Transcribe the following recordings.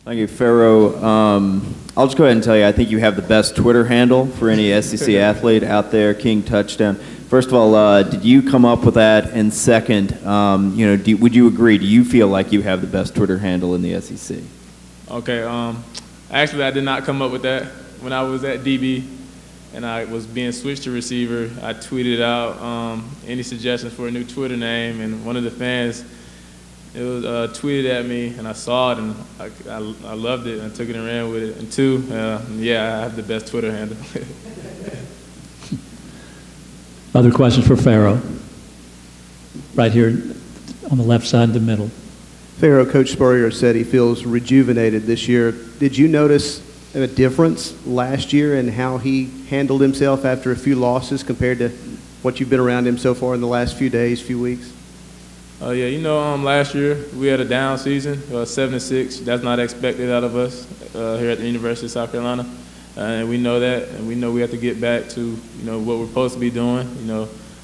Thank you, Pharoh. I'll just go ahead and tell you, I think you have the best Twitter handle for any SEC athlete out there, King Touchdown. First of all, did you come up with that? And second, would you agree? Do you feel like you have the best Twitter handle in the SEC? Okay. Actually, I did not come up with that. When I was at DB and I was being switched to receiver, I tweeted out any suggestions for a new Twitter name, and one of the fans tweeted at me, and I saw it, and I loved it, and I took it and ran with it. And two, yeah, I have the best Twitter handle. Other questions for Pharoh? Right here on the left side in the middle. Pharoh, Coach Spurrier said he feels rejuvenated this year. Did you notice a difference last year in how he handled himself after a few losses compared to what you've been around him so far in the last few days, few weeks? Yeah, last year we had a down season, 7-6. That's not expected out of us here at the University of South Carolina, and we know that, and we know we have to get back to what we're supposed to be doing.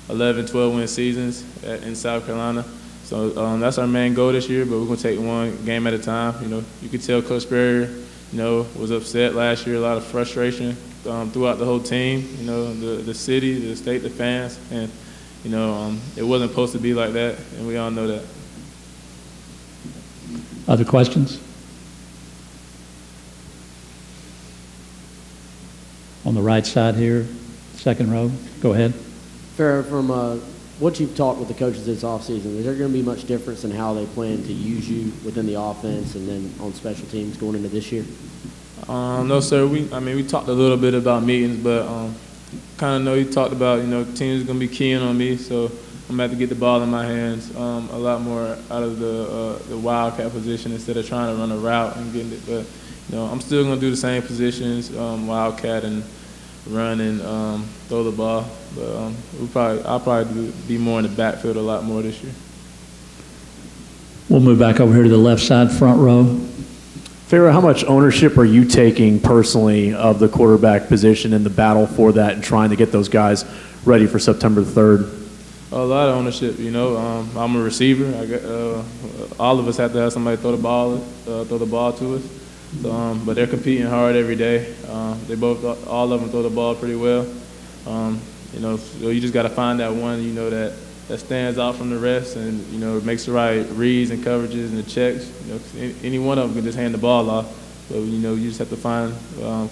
11, 12-win seasons in South Carolina. So that's our main goal this year. But we're gonna take one game at a time. You could tell Coach Spurrier, was upset last year. A lot of frustration throughout the whole team. The city, the state, the fans, and. It wasn't supposed to be like that, and we all know that. Other questions? On the right side here, second row. Go ahead. Pharoh, from what you've talked with the coaches this offseason, is there going to be much difference in how they plan to use you within the offense and then on special teams going into this year? No, sir. We talked a little bit about meetings, but kind of know he talked about, teams going to be keying on me, so I'm going to have to get the ball in my hands a lot more out of the wildcat position instead of trying to run a route and getting it. But, I'm still going to do the same positions, wildcat and run and throw the ball. But I'll probably be more in the backfield a lot more this year. We'll move back over here to the left side, front row. Pharoh, how much ownership are you taking personally of the quarterback position and the battle for that and trying to get those guys ready for September 3rd? A lot of ownership, I'm a receiver. All of us have to have somebody throw the ball to us. So, but they're competing hard every day. All of them throw the ball pretty well. So you just got to find that one, that stands out from the rest and, makes the right reads and coverages and the checks. Any one of them can just hand the ball off. So, you just have to find,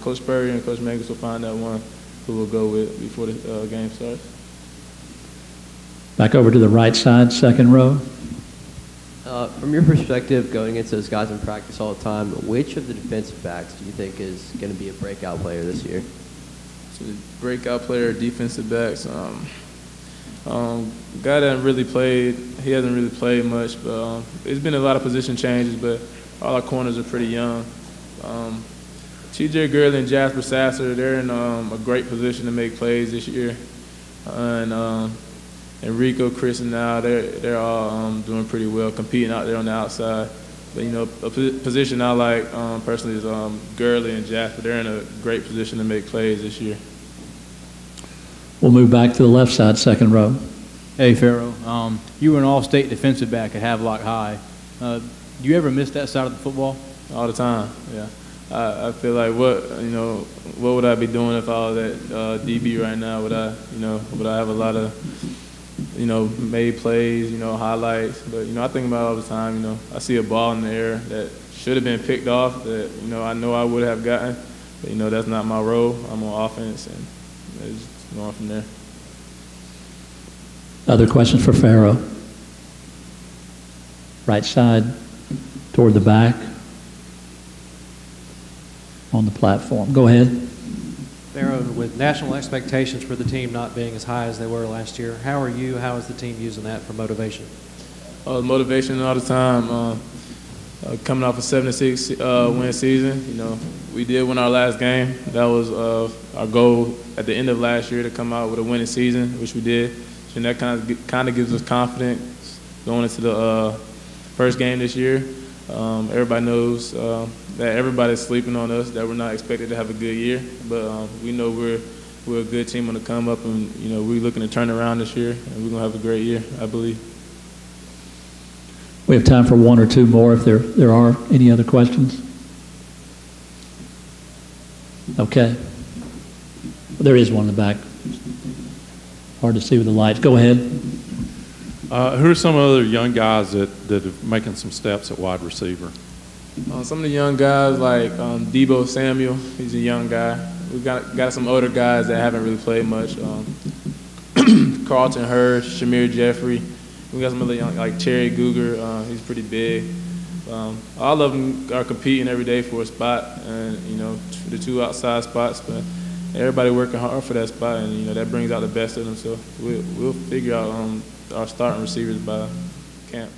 Coach Spurrier and Coach Mangus will find that one who will go with before the game starts. Back over to the right side, second row. From your perspective, going against those guys in practice all the time, which of the defensive backs do you think is going to be a breakout player this year? So the breakout player, defensive backs, guy that really played, he hasn't really played much, but it's been a lot of position changes, but all our corners are pretty young. TJ Gurley and Jasper Sasser, they're in a great position to make plays this year. And Enrico, Chris, and now they're all doing pretty well, competing out there on the outside. But a position I like personally is Gurley and Jasper. They're in a great position to make plays this year. We'll move back to the left side, second row. Hey, Pharoh. You were an all-state defensive back at Havelock High. Do you ever miss that side of the football? All the time, yeah. I feel like what would I be doing if I was at DB right now? Would I have a lot of made plays, highlights? But I think about it all the time. I see a ball in the air that should have been picked off that I know I would have gotten, but that's not my role. I'm on offense, and it's going from there. Other questions for Pharoh? Right side, toward the back, on the platform. Go ahead. Pharoh, with national expectations for the team not being as high as they were last year, how is the team using that for motivation? Motivation all the time. Coming off a 7-6 win season, we did win our last game. That was our goal at the end of last year, to come out with a winning season, which we did. And that kind of gives us confidence going into the first game this year. Everybody knows that everybody's sleeping on us, that we're not expected to have a good year, but we know we're a good team on the come up, and we're looking to turn around this year, and we're gonna have a great year, I believe. We have time for one or two more if there are any other questions. Okay. There is one in the back. Hard to see with the lights. Go ahead. Who are some other young guys that are making some steps at wide receiver? Some of the young guys like Debo Samuel, he's a young guy. We got some older guys that haven't really played much. Carlton Hurst, Shamir Jeffrey. We got some other young like Terry Guger. He's pretty big. All of them are competing every day for a spot, and for the 2 outside spots. But everybody working hard for that spot, and that brings out the best of them. So we'll figure out our starting receivers by camp.